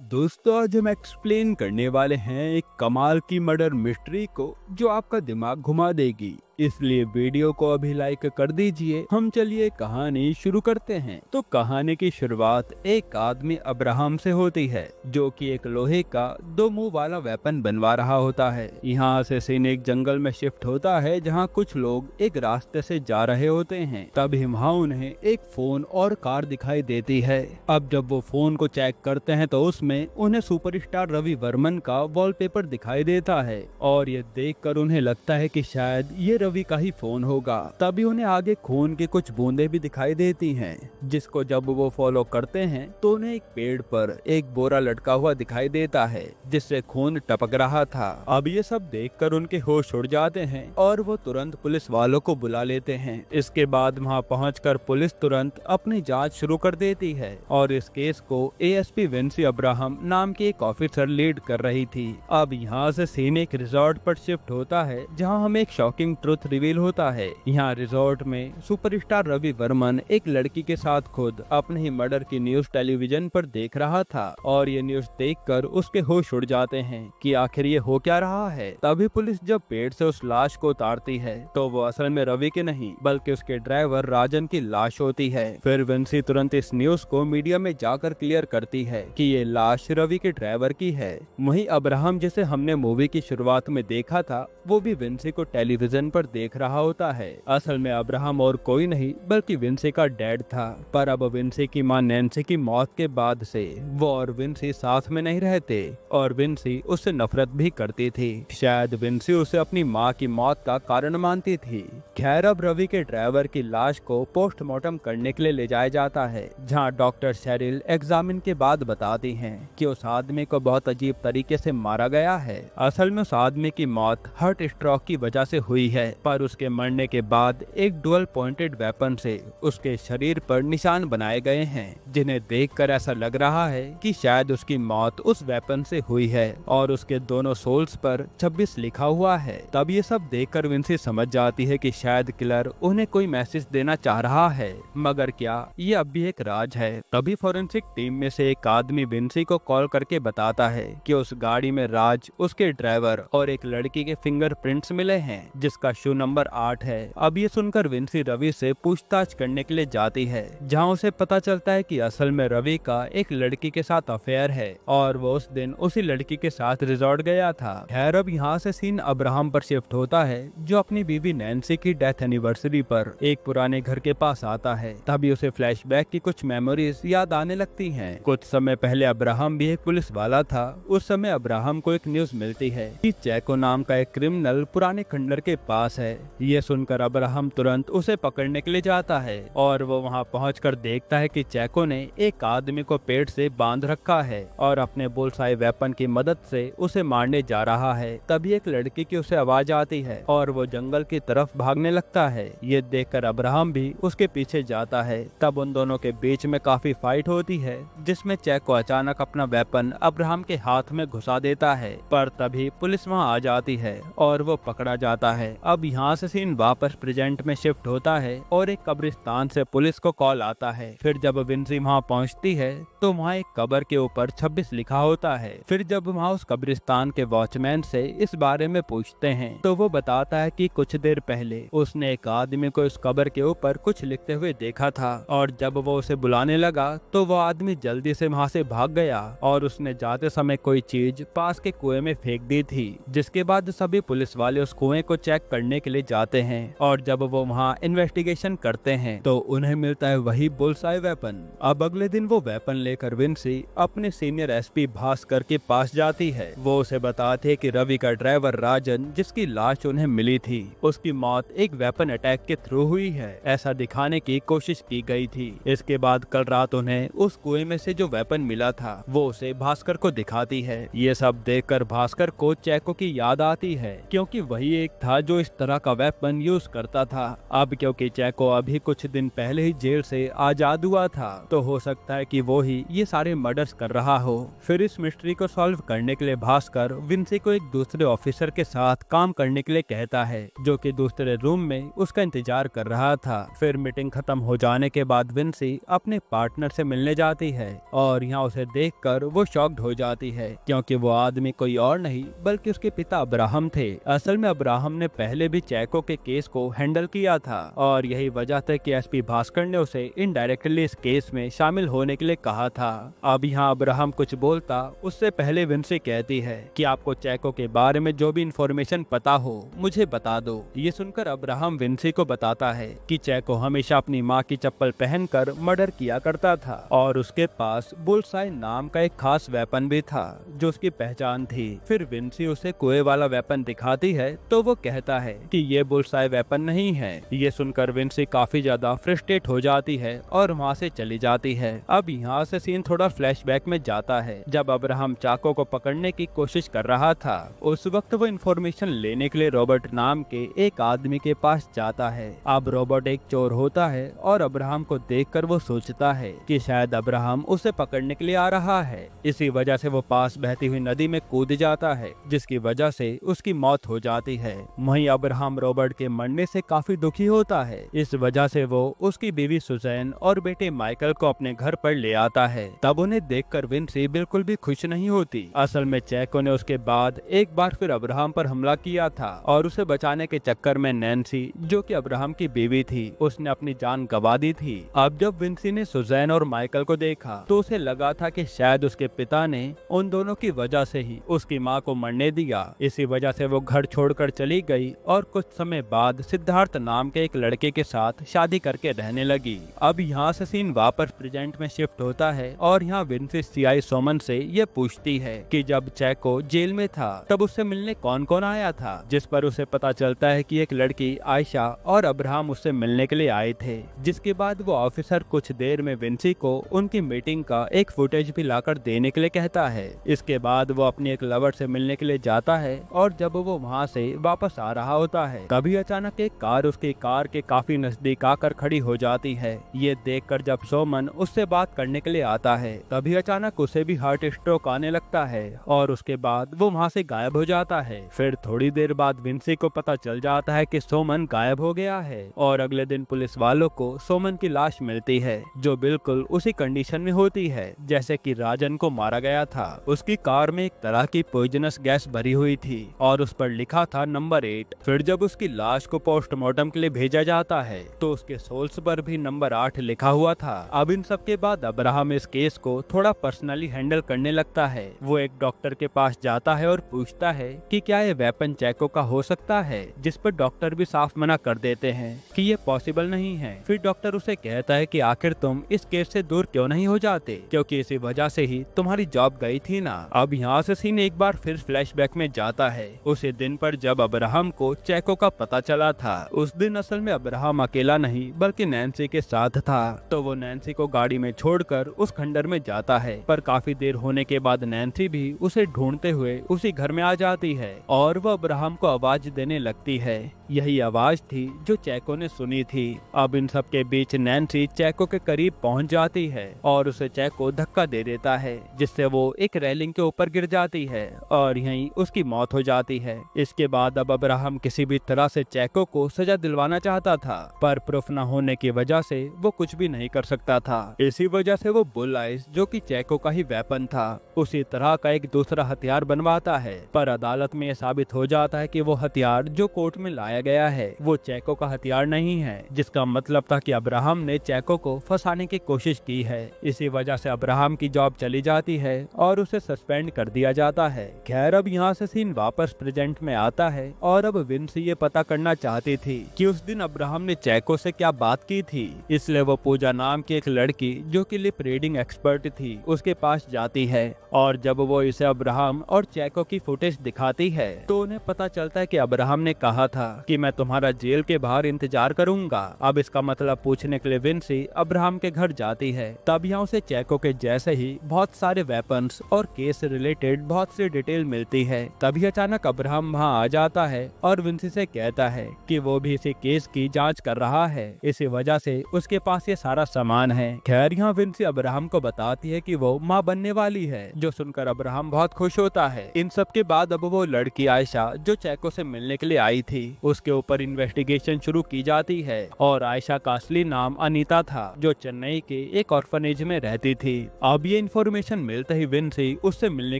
दोस्तों आज हम एक्सप्लेन करने वाले हैं एक कमाल की मर्डर मिस्ट्री को जो आपका दिमाग घुमा देगी, इसलिए वीडियो को अभी लाइक कर दीजिए। हम चलिए कहानी शुरू करते हैं। तो कहानी की शुरुआत एक आदमी अब्राहम से होती है जो कि एक लोहे का 2 मुंह वाला वेपन बनवा रहा होता है। यहाँ से सीन एक जंगल में शिफ्ट होता है जहाँ कुछ लोग एक रास्ते से जा रहे होते हैं। तभी वहाँ उन्हें एक फोन और कार दिखाई देती है। अब जब वो फोन को चेक करते हैं तो उसमें उन्हें सुपरस्टार रवि वर्मन का वॉलपेपर दिखाई देता है और ये देखकर उन्हें लगता है कि शायद ये रवि का ही फोन होगा। तभी उन्हें आगे खून की कुछ बूंदें भी दिखाई देती हैं, जिसको जब वो फॉलो करते हैं तो उन्हें एक पेड़ पर एक बोरा लटका हुआ दिखाई देता है जिससे खून टपक रहा था। अब ये सब देखकर उनके होश उड़ जाते हैं और वो तुरंत पुलिस वालों को बुला लेते हैं। इसके बाद वहाँ पहुंचकर पुलिस तुरंत अपनी जांच शुरू कर देती है और इस केस को एएसपी विंसी अब्राहम नाम के एक ऑफिसर लीड कर रही थी। अब यहाँ से सीन एक रिजॉर्ट पर शिफ्ट होता है जहाँ हमें एक शॉकिंग ट्रुथ रिवील होता है। यहाँ रिजॉर्ट में सुपरस्टार रवि वर्मन एक लड़की के साथ खुद अपने ही मर्डर की न्यूज टेलीविजन पर देख रहा था और ये न्यूज देखकर उसके होश उड़ जाते हैं कि आखिर ये हो क्या रहा है। तभी पुलिस जब पेड़ से उस लाश को उतारती है तो वो असल में रवि की नहीं बल्कि उसके ड्राइवर राजन की लाश होती है। फिर विंसी तुरंत इस न्यूज को मीडिया में जाकर क्लियर करती है कि ये लाश रवि के ड्राइवर की है। वहीं अब्राहम जिसे हमने मूवी की शुरुआत में देखा था वो भी विंसी को टेलीविजन पर देख रहा होता है। असल में अब्राहम और कोई नहीं बल्कि विंसी का डैड था, पर अब विंसी की मां नैन्सी की मौत के बाद से वो और विंसी साथ में नहीं रहते और विंसी उससे नफरत भी करती थी। शायद विंसी उसे अपनी मां की मौत का कारण मानती थी। खैर अब रवि के ड्राइवर की लाश को पोस्टमार्टम करने के लिए ले जाया जाता है जहाँ डॉक्टर शेरिल एग्जामिन के बाद बताती हैं कि उस आदमी को बहुत अजीब तरीके से मारा गया है। असल में उस आदमी की मौत हार्ट स्ट्रोक की वजह से हुई है, पर उसके मरने के बाद एक डुअल पॉइंटेड वेपन से उसके शरीर पर निशान बनाए गए हैं जिन्हें देखकर ऐसा लग रहा है कि शायद उसकी मौत उस वेपन से हुई है और उसके दोनों सोल्स पर 26 लिखा हुआ है। तब ये सब देखकर विंसी समझ जाती है कि शायद किलर उन्हें कोई मैसेज देना चाह रहा है, मगर क्या ये अब भी एक राज है। तभी फोरेंसिक टीम में से एक आदमी विंसी को कॉल करके बताता है कि उस गाड़ी में राज, उसके ड्राइवर और एक लड़की के फिंगरप्रिंट्स मिले हैं जिसका शू नंबर 8 है। अब ये सुनकर विंसी रवि से पूछताछ करने के लिए जाती है जहां उसे पता चलता है कि असल में रवि का एक लड़की के साथ अफेयर है और वो उस दिन उसी लड़की के साथ रिजॉर्ट गया था। खैर अब यहाँ से सीन अब्राहम पर शिफ्ट होता है जो अपनी बीवी नैन्सी की डेथ एनिवर्सरी पर एक पुराने घर के पास आता है। तभी उसे फ्लैशबैक की कुछ मेमोरीज याद आने लगती हैं। कुछ समय पहले अब्राहम भी एक पुलिस वाला था। उस समय अब्राहम को एक न्यूज मिलती है कि चैको नाम का एक क्रिमिनल पुराने खंडर के पास है। ये सुनकर अब्राहम तुरंत उसे पकड़ने के लिए जाता है और वो वहाँ पहुंचकर देखता है कि चैको ने एक आदमी को पेड़ से बांध रखा है और अपने बुलसाई वेपन की मदद से उसे मारने जा रहा है। तभी एक लड़की की उसे आवाज आती है और वो जंगल की तरफ भागने लगता है। ये देखकर अब्राहम भी उसके पीछे जाता है। तब उन दोनों के बीच में काफी फाइट होती है जिसमें चैको अचानक अपना वेपन अब्राहम के हाथ में घुसा देता है, पर तभी पुलिस वहां आ जाती है और वो पकड़ा जाता है। अब यहाँ से सीन वापस प्रेजेंट में शिफ्ट होता है और एक कब्रिस्तान से पुलिस को कॉल आता है। फिर जब विंसी वहाँ पहुँचती है तो वहाँ एक कब्र के ऊपर 26 लिखा होता है। फिर जब वहाँ उस कब्रिस्तान के वॉचमैन से इस बारे में पूछते हैं तो वो बताता है कि कुछ देर पहले उसने एक आदमी को इस कब्र के ऊपर कुछ लिखते हुए देखा था और जब वो उसे बुलाने लगा तो वो आदमी जल्दी से वहाँ से भाग गया और उसने जाते समय कोई चीज पास के कुएं में फेंक दी थी। जिसके बाद सभी पुलिस वाले उस कुएं को चेक करने के लिए जाते हैं और जब वो वहाँ इन्वेस्टिगेशन करते हैं तो उन्हें मिलता है वही बुलसाई वेपन। अब अगले दिन वो वेपन लेकर विंसी अपने सीनियर एसपी भास्कर के पास जाती है। वो उसे बताते हैं कि रवि का ड्राइवर राजन, जिसकी लाश उन्हें मिली थी, उसकी मौत एक वेपन अटैक के थ्रू हुई है, ऐसा दिखाने की कोशिश की गई थी। इसके बाद कल रात उन्हें उस कुएं में से जो वेपन मिला था वो उसे भास्कर को दिखाती है। ये सब देखकर भास्कर को चैको की याद आती है क्योंकि वही एक था जो इस तरह का वेपन यूज करता था। अब क्योंकि चैको अभी कुछ दिन पहले ही जेल से आजाद हुआ था, तो हो सकता है कि वो ही ये सारे मर्डर्स कर रहा हो। फिर इस मिस्ट्री को सॉल्व करने के लिए भास्कर विंसी को एक दूसरे ऑफिसर के साथ काम करने के लिए कहता है, जो कि दूसरे रूम में उसका इंतजार कर रहा था। फिर मीटिंग खत्म हो जाने के बाद विंसी अपने पार्टनर से मिलने जाती है और यहाँ उसे देखकर वो शॉक्ड हो जाती है, क्योंकि वो आदमी कोई और नहीं बल्कि उसके पिता अब्राहम थे। असल में अब्राहम ने पहले भी चैको के केस को हैंडल किया था और यही वजह था कि एसपी भास्कर ने उसे इनडायरेक्टली इस केस में शामिल होने के लिए कहा था। अब यहाँ अब्राहम कुछ बोलता उससे पहले विंसी कहती है कि आपको चैको के बारे में जो भी इंफॉर्मेशन पता हो मुझे बता दो। ये सुनकर अब्राहम विंसी को बताता है कि चैको हमेशा अपनी माँ की चप्पल पहनकर मर्डर किया करता था और उसके पास बुलसाई नाम का एक खास वेपन भी था जो उसकी पहचान थी। फिर विंसी उसे कुएं वाला वेपन दिखाती है तो वो कहता है कि ये बुलसाई वेपन नहीं है। ये सुनकर विंसी काफी ज्यादा फ्रस्ट्रेट हो जाती है और वहाँ से चली जाती है। अब यहाँ से सीन थोड़ा फ्लैशबैक में जाता है जब अब्राहम चाको को पकड़ने की कोशिश कर रहा था। उस वक्त वो इन्फॉर्मेशन लेने के लिए रॉबर्ट नाम के एक आदमी के पास जाता है। अब रॉबर्ट एक चोर होता है और अब्राहम को देखकर वो सोचता है कि शायद अब्राहम उसे पकड़ने के लिए आ रहा है। इसी वजह से वो पास बहती हुई नदी में कूद जाता है, जिसकी वजह से उसकी मौत हो जाती है। वहीं अब्राहम रॉबर्ट के मरने से काफी दुखी होता है। इस वजह से वो उसकी बीवी सुजैन और बेटे माइकल को अपने घर पर ले आता है। तब उन्हें देखकर विंसी बिल्कुल भी खुश नहीं होती। असल में चैको ने उसके बाद एक बार फिर अब्राहम पर हमला किया था और उसे बचाने के चक्कर में नैन्सी, जो कि अब्राहम की बीवी थी, उसने अपनी जान गंवा दी थी। अब जब विंसी ने सुजैन और माइकल को देखा तो उसे लगा था कि शायद उसके पिता ने उन दोनों की वजह से ही उसकी माँ को मरने दिया। इसी वजह से वो घर छोड़कर चली गई और कुछ समय बाद सिद्धार्थ नाम के एक लड़के के साथ शादी करके रहने लगी। अब यहाँ से सीन वापस प्रेजेंट में शिफ्ट होता है और यहाँ विंसी सीआई सोमन से ये पूछती है कि जब चैको जेल में था तब उससे मिलने कौन कौन आया था, जिस पर उसे पता चलता है कि एक लड़की आयशा और अब्राहम उससे मिलने के लिए आए थे। जिसके बाद वो ऑफिसर कुछ देर में विंसी को उनकी मीटिंग का एक फुटेज भी लाकर देने के लिए कहता है। इसके बाद वो अपनी एक लवर से मिलने के लिए जाता है और जब वो वहाँ से वापस आ रहा होता है तभी अचानक एक कार उसकी कार के काफी नजदीक आकर खड़ी हो जाती है। ये देखकर जब सोमन उससे बात करने के लिए आता है तभी अचानक उसे भी हार्ट स्ट्रोक आने लगता है और उसके बाद वो वहाँ से गायब हो जाता है। फिर थोड़ी देर बाद विंसी को पता चल जाता है कि सोमन गायब हो गया है और अगले दिन पुलिस वालों को सोमन की लाश मिलती है जो बिल्कुल उसी कंडीशन में होती है जैसे कि राजन को मारा गया था। उसकी कार में एक तरह की पॉइजनस गैस भरी हुई थी और उस पर लिखा था नंबर 8। फिर जब उसकी लाश को पोस्टमार्टम के लिए भेजा जाता है तो उसके सोल्स पर भी नंबर 8 लिखा हुआ था। अब इन सब के बाद अब्राहम इस केस को थोड़ा पर्सनली हैंडल करने लगता है। वो एक डॉक्टर के पास जाता है और पूछता है कि क्या ये वेपन चैको का हो सकता है, जिस पर डॉक्टर भी साफ मना कर देते हैं कि ये पॉसिबल नहीं है। फिर डॉक्टर उसे कहता है कि आखिर तुम इस केस से दूर क्यों नहीं हो जाते, क्योंकि इसी वजह से ही तुम्हारी जॉब गई थी ना। अब यहाँ से सीन एक बार फिर फ्लैशबैक में जाता है उसी दिन पर जब अब्राहम को चैको का पता चला था। उस दिन असल में अब्राहम अकेला नहीं बल्कि नैन्सी के साथ था, तो वो नैन्सी को गाड़ी में छोड़कर उस खंडर में जाता है। पर काफी देर होने के बाद नैन्सी भी उसे ढूंढते हुए उसी घर में आ जाती है और वो अब्राहम को आवाज देने लगती है। यही आवाज थी जो चैको ने सुनी थी। अब इन सब के बीच नैन्सी चैको के करीब पहुंच जाती है और उसे चैको धक्का दे देता है, जिससे वो एक रेलिंग के ऊपर गिर जाती है और यहीं उसकी मौत हो जाती है। इसके बाद अब अब्राहम किसी भी तरह से चैको को सजा दिलवाना चाहता था, पर प्रूफ न होने की वजह से वो कुछ भी नहीं कर सकता था। इसी वजह से वो बुल आइस, जो कि चैको का ही वेपन था, उसी तरह का एक दूसरा हथियार बनवाता है। पर अदालत में यह साबित हो जाता है कि वो हथियार जो कोर्ट में लाया गया है वो चैको का हथियार नहीं है, जिसका मतलब था कि अब्राहम ने चैको को फंसाने की कोशिश की है। इसी वजह से अब्राहम की जॉब चली जाती है और उसे सस्पेंड कर दिया जाता है। खैर अब यहाँ से सीन वापस प्रेजेंट में आता है और अब विंसी ये पता करना चाहती थी कि उस दिन अब्राहम ने चैको से क्या बात की थी। इसलिए वो पूजा नाम की एक लड़की जो कि लिप रीडिंग एक्सपर्ट थी उसके पास जाती है और जब वो इसे अब्राहम और चैको की फुटेज दिखाती है तो उन्हें पता चलता है कि अब्राहम ने कहा था कि मैं तुम्हारा जेल के बाहर इंतजार करूंगा। अब इसका मतलब पूछने के लिए विंसी अब्राहम के घर जाती है। तब यहाँ उसे चैको के जैसे ही बहुत सारे वेपन्स और केस रिलेटेड बहुत सी डिटेल मिलती है। तभी अचानक अब्राहम वहाँ आ जाता है और विंसी से कहता है कि वो भी इसी केस की जांच कर रहा है, इसी वजह से उसके पास ये सारा सामान है। खैर यहाँ विंसी अब्राहम को बताती है कि वो माँ बनने वाली है, जो सुनकर अब्राहम बहुत खुश होता है। इन सब के बाद अब वो लड़की आयशा जो चैको से मिलने के लिए आई थी, उसके ऊपर इन्वेस्टिगेशन शुरू की जाती है और आयशा का असली नाम अनीता था, जो चेन्नई के एक ऑर्फनेज में रहती थी। अब ये इन्फॉर्मेशन मिलते ही विंसी उससे मिलने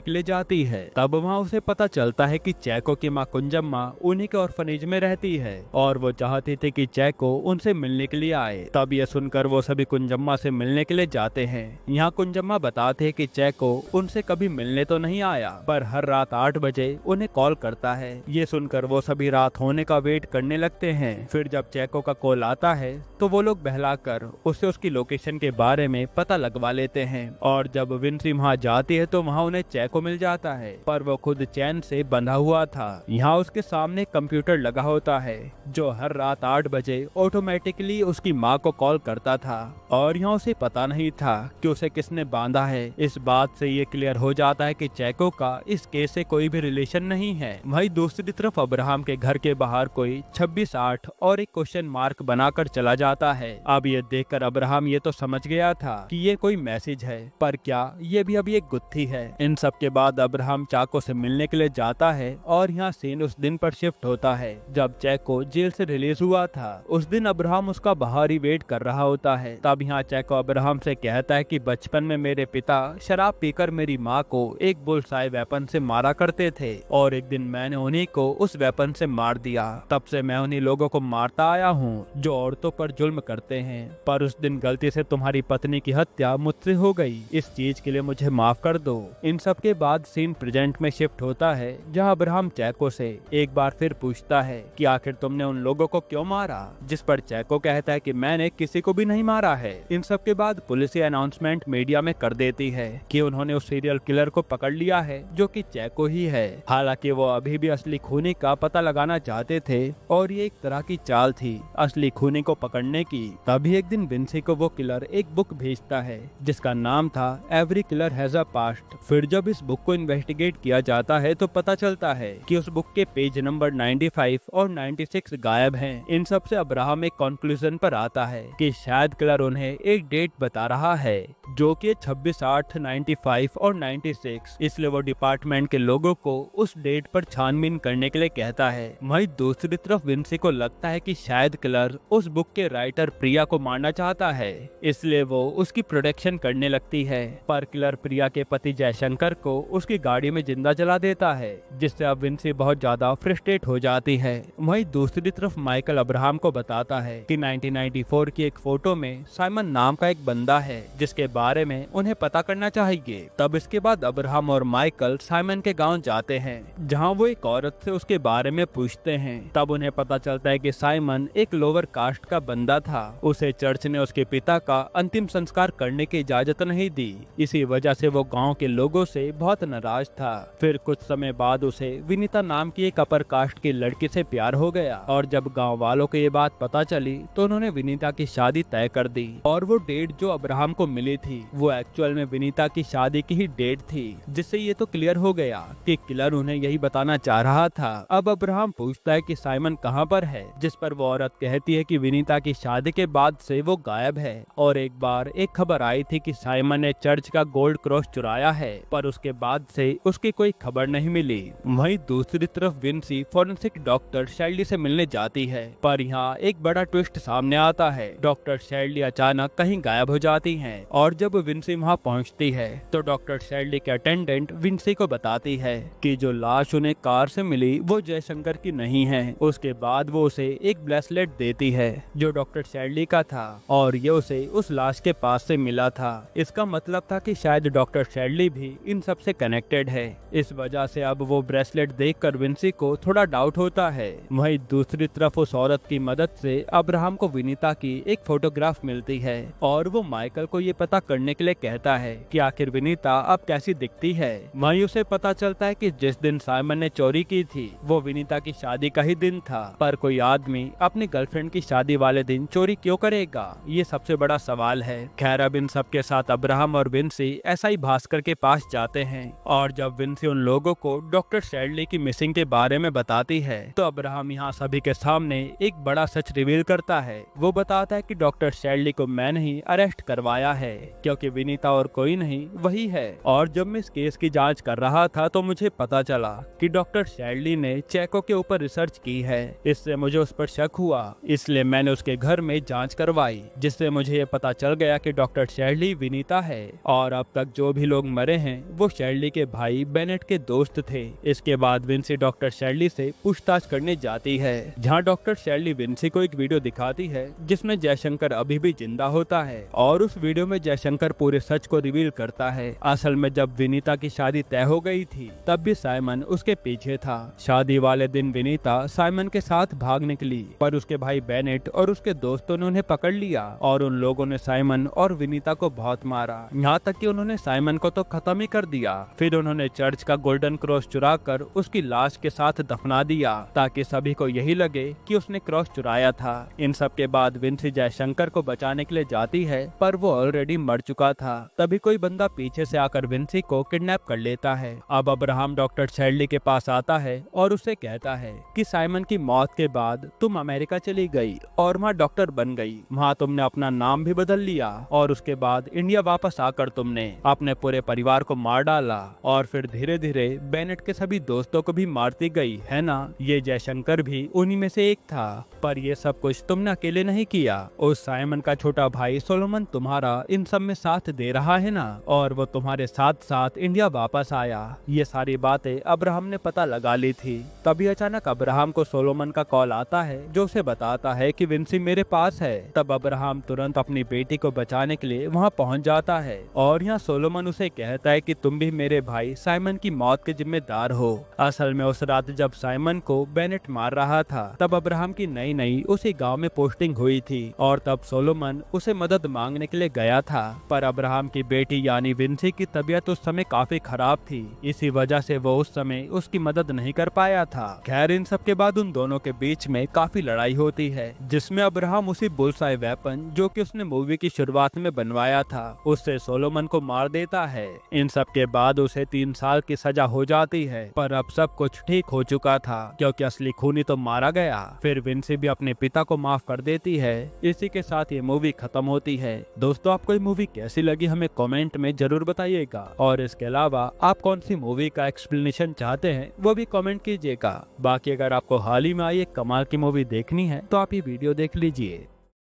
के लिए जाती है। तब वहाँ उसे पता चलता है कि चैको की माँ कुंजम्मा उन्हीं के ऑर्फनेज में रहती है और वो चाहती थी कि चैको उनसे मिलने के लिए आए। तब ये सुनकर वो सभी कुंजम्मा से मिलने के लिए जाते हैं। यहाँ कुंजम्मा बताते हैं कि चैको उनसे कभी मिलने तो नहीं आया, पर हर रात 8 बजे उन्हें कॉल करता है। ये सुनकर वो सभी रात होने का वेट करने लगते हैं। फिर जब चैको का कॉल आता है तो वो लोग बहलाकर उससे उसकी लोकेशन के बारे में पता लगवा लेते हैं और जब विंसी वहाँ जाती है तो वहाँ उन्हें चैको मिल जाता है, पर वो खुद चैन से बंधा हुआ था। यहाँ उसके सामने कंप्यूटर लगा होता है जो हर रात 8 बजे ऑटोमेटिकली उसकी माँ को कॉल करता था और यहाँ उसे पता नहीं था कि उसे किसने बांधा है। इस बात से ये क्लियर हो जाता है कि चैको का इस केस से कोई भी रिलेशन नहीं है। वहीं दूसरी तरफ अब्राहम के घर के बाहर कोई 26-8 और एक क्वेश्चन मार्क बनाकर चला जाता है। अब ये देखकर अब्राहम ये तो समझ गया था कि ये कोई मैसेज है, पर क्या ये भी अभी एक गुत्थी है। इन सब के बाद अब्राहम चाको से मिलने के लिए जाता है और यहाँ सीन उस दिन पर शिफ्ट होता है जब चैको जेल से रिलीज हुआ था। उस दिन अब्राहम उसका बाहर ही वेट कर रहा होता है। तब यहाँ चैको अब्राहम से कहता है कि बचपन में मेरे पिता शराब पीकर मेरी माँ को एक बुलसाई वेपन से मारा करते थे और एक दिन मैंने उन्हीं को उस वेपन से मार दिया। तब से मैं उन्हीं लोगों को मारता आया हूँ जो औरतों पर जुल्म करते हैं, पर उस दिन गलती से तुम्हारी पत्नी की हत्या मुझसे हो गई। इस चीज के लिए मुझे माफ कर दो। इन सब के बाद सीन प्रेजेंट में शिफ्ट होता है जहाँ अब्राहम चैको से एक बार फिर पूछता है कि आखिर तुमने उन लोगों को क्यों मारा, जिस पर चैको कहता है कि मैंने किसी को भी नहीं मारा है। इन सब के बाद पुलिस ये अनाउंसमेंट मीडिया में कर देती है कि उन्होंने उस सीरियल किलर को पकड़ लिया है जो कि चैको ही है। हालांकि वो अभी भी असली खूनी का पता लगाना चाहते थे और ये एक तरह की चाल थी असली खूनी को पकड़ने की। तभी एक दिन विंसी को वो किलर एक बुक भेजता है जिसका नाम था every killer has a past. फिर जब इस बुक को इन्वेस्टिगेट किया जाता है तो पता चलता है कि उस बुक के पेज नंबर 95 और 96 गायब हैं। इन सब से अब्राहम एक कंक्लूजन पर आता है कि शायद किलर उन्हें एक डेट बता रहा है जो कि 26, 8, 95 और 96, इसलिए वो डिपार्टमेंट के लोगों को उस डेट पर छानबीन करने के लिए कहता है। वहीं दूसरी तरफ विंसी को लगता है कि शायद किलर उस बुक के राइटर प्रिया को मारना चाहता है, इसलिए वो उसकी प्रोटेक्शन करने लगती है। पर किलर प्रिया के पति जयशंकर को उसकी गाड़ी में जिंदा जला देता है, जिससे अब विंसी बहुत ज्यादा फ्रस्ट्रेट हो जाती है। वहीं दूसरी तरफ माइकल अब्राहम को बताता है कि 1994 की एक फोटो में साइमन नाम का एक बंदा है जिसके बारे में उन्हें पता करना चाहिए। तब इसके बाद अब्राहम और माइकल साइमन के गांव जाते हैं जहां वो एक औरत से उसके बारे में पूछते हैं। तब उन्हें पता चलता है कि साइमन एक लोअर कास्ट का बंदा था। उसे चर्च ने उसके पिता का अंतिम संस्कार करने की इजाजत नहीं दी, इसी वजह से वो गांव के लोगों से बहुत नाराज था। फिर कुछ समय बाद उसे विनीता नाम की एक अपर कास्ट की लड़की से प्यार हो गया और जब गांव वालों को ये बात पता चली तो उन्होंने विनीता की शादी तय कर दी और वो डेट जो अब्राहम को मिली थी वो एक्चुअल में विनीता की शादी की ही डेट थी, जिससे ये तो क्लियर हो गया कि किलर उन्हें यही बताना चाह रहा था। अब अब्राहम पूछता है कि साइमन कहाँ पर है, जिस पर वो औरत कहती है कि विनीता की शादी के बाद से वो गायब है और एक बार एक खबर आई थी कि साइमन ने चर्च का गोल्ड क्रॉस चुराया है, पर उसके बाद से उसकी कोई खबर नहीं मिली। वहीं दूसरी तरफ विंसी फॉरेंसिक डॉक्टर शैली से मिलने जाती है, पर यहाँ एक बड़ा ट्विस्ट सामने आता है। डॉक्टर शैली अचानक कहीं गायब हो जाती हैं और जब विंसी वहाँ पहुँचती है तो डॉक्टर शैली के अटेंडेंट विंसी को बताती है कि जो लाश उन्हें कार से मिली वो जयशंकर की नहीं है। उसके बाद वो उसे एक ब्रेसलेट देती है जो डॉक्टर शैली का था और ये उसे उस लाश के पास से मिला था। इसका मतलब था कि शायद डॉक्टर शैली भी इन सब से कनेक्टेड है। इस वजह से अब वो ब्रेसलेट देखकर विंसी को थोड़ा डाउट होता है। वहीं दूसरी तरफ उस औरत की मदद से अब्राहम को विनीता की एक फोटोग्राफ मिलती है और वो माइकल को ये पता करने के लिए कहता है कि आखिर विनीता अब कैसी दिखती है। वहीं उसे पता चलता है कि जिस दिन साइमन ने चोरी की थी वो विनीता की शादी का ही दिन था, पर कोई आदमी अपनी गर्लफ्रेंड की शादी वाले दिन चोरी क्यों करेगा, ये सबसे बड़ा सवाल है। खैर अब इन सब के साथ अब्राहम और विंसी एसआई भास्कर के पास जाते हैं और जब विंसी उन लोगों को डॉक्टर शैडली की मिसिंग के बारे में बताती जाती है। तो अब्राहम यहाँ सभी के सामने एक बड़ा सच रिवील करता है। वो बताता है कि डॉक्टर शैडली को मैंने ही अरेस्ट करवाया है, क्योंकि विनीता और कोई नहीं वही है। और जब मैं इस केस की जांच कर रहा था तो मुझे पता चला कि डॉक्टर शैडली ने चेको के ऊपर रिसर्च की है। इससे मुझे उस पर शक हुआ, इसलिए मैंने उसके घर में जांच करवाई, जिससे मुझे ये पता चल गया कि डॉक्टर शैडली विनीता है। और अब तक जो भी लोग मरे हैं वो शैडली के भाई बेनेट के दोस्त थे। इसके बाद विंसी डॉक्टर शैडली से पूछताछ करने जाती है, जहाँ डॉक्टर शैडली विंसी को एक वीडियो दिखाती है जिसमें जयशंकर अभी भी जिंदा होता है। और उस वीडियो में जयशंकर पूरे सच को रिवील करता है। असल में जब विनीता की शादी तय हो गई थी तब भी साइमन उसके पीछे था। शादी वाले दिन विनीता साइमन के साथ भाग निकली, पर उसके भाई बेनेट और उसके दोस्तों ने उन्हें पकड़ लिया और उन लोगों ने साइमन और विनीता को बहुत मारा, यहाँ तक कि उन्होंने साइमन को तो खत्म ही कर दिया। फिर उन्होंने चर्च का गोल्डन क्रॉस चुरा कर उसकी लाश के साथ दफना दिया, ताकि सभी को यही लगे कि उसने क्रॉस चुराया था। इन सब के बाद विंसी जयशंकर को बचाने के लिए जाती है, पर वो ऑलरेडी मर चुका था। तभी कोई बंदा पीछे से आकर विंसी को किडनैप कर लेता है। अब अब्राहम डॉक्टर शैडली के पास आता है और उसे कहता है कि साइमन की मौत के बाद तुम अमेरिका चली गई और वहाँ डॉक्टर बन गई। वहाँ तुमने अपना नाम भी बदल लिया और उसके बाद इंडिया वापस आकर तुमने अपने पूरे परिवार को मार डाला और फिर धीरे धीरे बेनेट के सभी दोस्तों को भी मारती गई, है ना? ये जयशंकर भी उन्हीं में से एक था। पर ये सब कुछ तुमने अकेले नहीं किया। उस साइमन का छोटा भाई सोलोमन तुम्हारा इन सब में साथ दे रहा है ना, और वो तुम्हारे साथ साथ इंडिया वापस आया। ये सारी बातें अब्राहम ने पता लगा ली थी। तभी अचानक अब्राहम को सोलोमन का कॉल आता है, जो उसे बताता है कि विंसी मेरे पास है। तब अब्राहम तुरंत अपनी बेटी को बचाने के लिए वहाँ पहुँच जाता है और यहाँ सोलोमन उसे कहता है कि तुम भी मेरे भाई साइमन की मौत के जिम्मेदार हो। असल में उस रात जब साइमन को बेनेट मार रहा था तब अब्राहम की नई नई उसी गांव में पोस्टिंग हुई थी और तब सोलोमन उसे मदद मांगने के लिए गया था। पर अब्राहम की बेटी यानी विंसी की तबीयत उस समय काफी खराब थी, इसी वजह से वो उस समय उसकी मदद नहीं कर पाया था। खैर, इन सब के बाद उन दोनों के बीच में काफी लड़ाई होती है, जिसमें अब्राहम उसी बुलसाई वेपन जो कि उसने मूवी की शुरुआत में बनवाया था उससे सोलोमन को मार देता है। इन सब के बाद उसे 3 साल की सजा हो जाती है, पर अब सब कुछ ठीक हो चुका था क्योंकि असली खूनी तो मारा गया। फिर विंसी भी अपने पिता को माफ कर देती है। इसी के साथ ये मूवी खत्म होती है। दोस्तों, आपको ये मूवी कैसी लगी हमें कमेंट में जरूर बताइएगा, और इसके अलावा आप कौन सी मूवी का एक्सप्लेनेशन चाहते हैं वो भी कमेंट कीजिएगा। बाकी अगर आपको हाल ही में आई एक कमाल की मूवी देखनी है तो आप ये वीडियो देख लीजिए।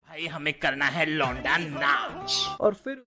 भाई हमें करना है लौंडा नाच। और फिर